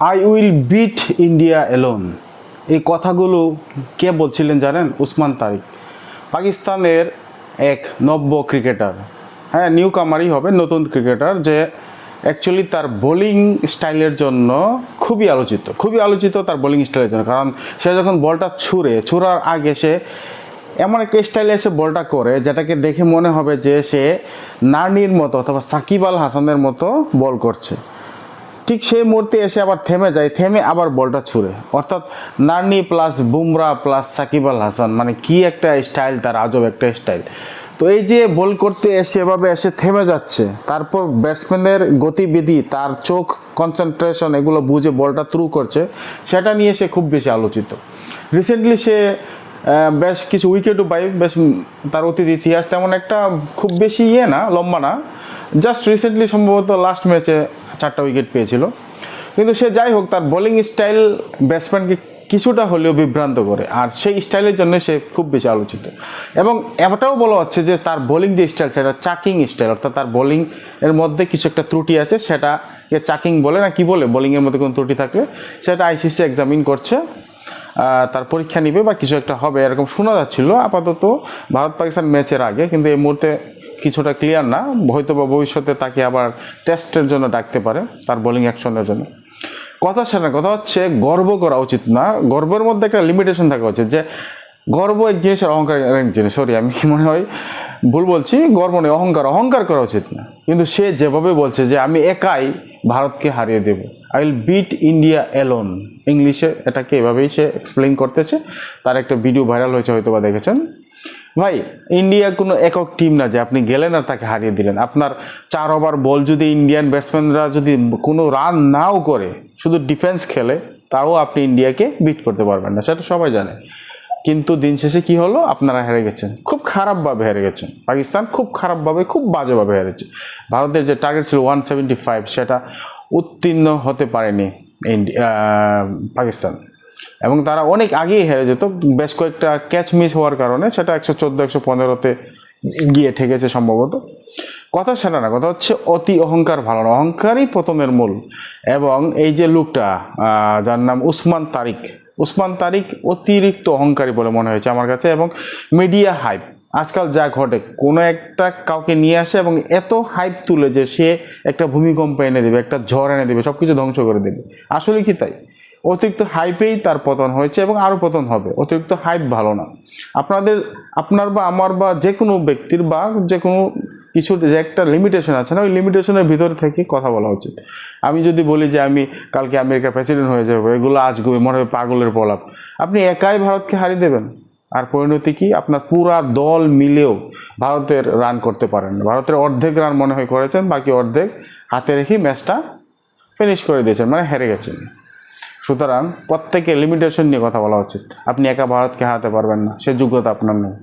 I will beat India alone, এই কথাগুলো কে বলছিলেন জানেন? উসমান তারিক, পাকিস্তানের এক নব্য ক্রিকেটার। হ্যাঁ, নিউ কামারই হবে, নতুন ক্রিকেটার, যে অ্যাকচুয়ালি তার বোলিং স্টাইলের জন্য খুবই আলোচিত তার বোলিং স্টাইলের জন্য। কারণ সে যখন বলটা ছুঁড়ার আগে সে এমন একটা স্টাইলে এসে বলটা করে যেটাকে দেখে মনে হবে যে সে নার্নির মতো অথবা সাকিব আল হাসানের মতো বল করছে। ঠিক সেই মুহূর্তে এসে আবার থেমে যায়, থেমে আবার বলটা ছুঁড়ে। অর্থাৎ নার্নি প্লাস বুমরা প্লাস সাকিব আল হাসান, মানে কি একটা স্টাইল, তার আজব একটা স্টাইল। তো এই যে বল করতে এসে এভাবে এসে থেমে যাচ্ছে, তারপর ব্যাটসম্যানের গতিবিধি, তার চোখ কনসেন্ট্রেশন, এগুলো বুঝে বলটা থ্রু করছে, সেটা নিয়ে সে খুব বেশি আলোচিত। রিসেন্টলি সে বেশ কিছু উইকেটও পাই, বেশ তার অতীত ইতিহাস তেমন একটা খুব বেশি না, লম্বা না। জাস্ট রিসেন্টলি সম্ভবত লাস্ট ম্যাচে 4টা উইকেট পেয়েছিল। কিন্তু সে যাই হোক, তার বোলিং স্টাইল ব্যাটসম্যানকে কিছুটা হলেও বিভ্রান্ত করে, আর সেই স্টাইলের জন্য সে খুব বেশি আলোচিত। এবং এটাও বলা হচ্ছে যে তার বোলিং যে স্টাইল, সেটা চাকিং স্টাইল, অর্থাৎ তার বোলিং এর মধ্যে কিছু একটা ত্রুটি আছে, সেটাকে চাকিং বলে না কি বলে, বোলিংয়ের মধ্যে কোনো ত্রুটি থাকলে সেটা আইসিসি এক্সামিন করছে, তার পরীক্ষা নিবে বা কিছু একটা হবে, এরকম শোনা যাচ্ছিল আপাতত ভারত পাকিস্তান ম্যাচের আগে। কিন্তু এই মুহূর্তে কিছুটা ক্লিয়ার না, হয়তো বা ভবিষ্যতে তাকে আবার টেস্টের জন্য ডাকতে পারে তার বোলিং অ্যাকশনের জন্য। কথা হচ্ছে গর্ব করা উচিত না, গর্বের মধ্যে একটা লিমিটেশন থাকা উচিত। যে গর্ব এক জিনিসের, অহংকার এক জিনিস, সরি আমি মনে হয় ভুল বলছি, গর্ব নেই, অহংকার করা উচিত না। কিন্তু সে যেভাবে বলছে যে আমি একাই ভারতকে হারিয়ে দেব, I will beat India alone, ইংলিশে এটাকে এভাবেই সে এক্সপ্লেইন করতেছে। তার একটা ভিডিও ভাইরাল হয়েছে, হয়তো বা দেখেছেন। ভাই, ইন্ডিয়া কোনো একক টিম না যে আপনি গেলেন আর তাকে হারিয়ে দিলেন। আপনার 4 ওভার বল যদি ইন্ডিয়ান ব্যাটসম্যানরা যদি কোনো রান নাও করে, শুধু ডিফেন্স খেলে, তাও আপনি ইন্ডিয়াকে বিট করতে পারবেন না, সেটা সবাই জানে। কিন্তু দিন শেষে কি হলো? আপনারা হেরে গেছেন, খুব খারাপভাবে হেরে গেছেন। পাকিস্তান খুব খারাপভাবে, খুব বাজেভাবে হেরেছে। ভারতের যে টার্গেট ছিল 175, সেটা উত্তীর্ণ হতে পারেনি পাকিস্তান, এবং তারা অনেক আগেই হেরে যেত। বেশ কয়েকটা ক্যাচ মিস হওয়ার কারণে সেটা 114, 115-তে গিয়ে ঠেকেছে সম্ভবত। কথা সেটা না, কথা হচ্ছে অতি অহংকার ভালো না, অহংকারই পতনের মূল। এবং এই যে লোকটা, যার নাম উসমান তারিক অতিরিক্ত অহংকারী বলে মনে হয়েছে আমার কাছে। এবং মিডিয়া হাইপ আজকাল যা ঘটে, কোনো একটা কাউকে নিয়ে আসে এবং এত হাইপ তুলে যে সে একটা ভূমিকম্প এনে দেবে, একটা ঝড় এনে দেবে, সব কিছু ধ্বংস করে দেবে। আসলে কি তাই? অতিরিক্ত হাইপেই তার পতন হয়েছে এবং আরও পতন হবে। অতিরিক্ত হাইপ ভালো না। আপনার বা আমার বা যে কোনো ব্যক্তির বা যে কোনো কিছুর যে একটা লিমিটেশন আছে না, ওই লিমিটেশনের ভিতরে থেকে কথা বলা উচিত। আমি যদি বলি যে আমি কালকে আমেরিকার প্রেসিডেন্ট হয়ে যাবো, এগুলো আজগুবি, মনে হবে পাগলের প্রলাপ। আপনি একাই ভারতকে হারিয়ে দেবেন, আর পরিণতি কি? আপনার পুরা দল মিলেও ভারতের রান করতে পারেন। ভারতের অর্ধেক রান মনে হয় করেছেন, বাকি অর্ধেক হাতে রেখে ম্যাচটা ফিনিশ করে দিয়েছেন, মানে হেরে গেছেন। সুতরাং প্রত্যেকে লিমিটেশন নিয়ে কথা বলা উচিত। আপনি একা ভারতকে হারাতে পারবেন না, সে যোগ্যতা আপনার নেই।